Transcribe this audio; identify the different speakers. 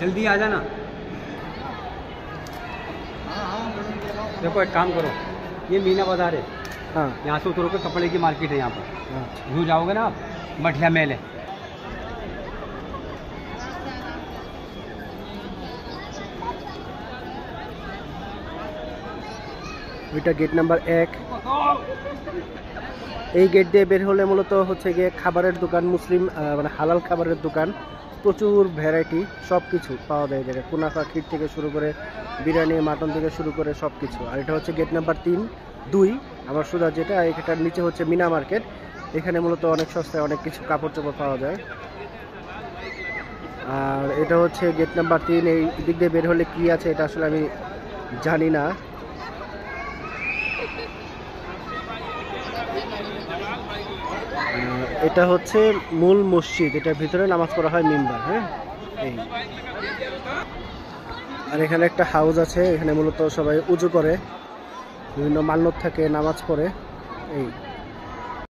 Speaker 1: जल्दी आ जाना। देखो एक काम करो, ये मीना बाजार है। हाँ, यहाँ से उतरो के कपड़े की मार्केट है यहाँ पर। हाँ, यूँ जाओगे ना आप, मठिया मेल है।
Speaker 2: এটা গেট নাম্বার 1। এই গেট দিয়ে বের হলে মূলত হচ্ছে গিয়ে খাবারের দোকান, মুসলিম মানে হালাল খাবারের দোকান, প্রচুর ভ্যারাইটি সব কিছু পাওয়া যায় জায়গায়। কুনাফা খির থেকে শুরু করে বিরিয়ানি, মাটন থেকে শুরু করে সব কিছু। আর এটা হচ্ছে গেট নাম্বার 3-2 আমার সুদা, যেটা এটার নিচে হচ্ছে মিনা মার্কেট। এখানে মূলত অনেক সস্তায় অনেক কিছু কাপড় চোপড় পাওয়া যায়। আর এটা হচ্ছে গেট নাম্বার 3। এই দিক দিয়ে বের হলে কি আছে এটা আসলে আমি জানি না। এটা হচ্ছে মূল মসজিদ, এটার ভিতরে নামাজ পড়া হয় মিম্বার। হ্যাঁ, এই আর এখানে একটা হাউস আছে, এখানে মূলত সবাই উজু করে, বিভিন্ন মান্যত থাকে, নামাজ পড়ে। এই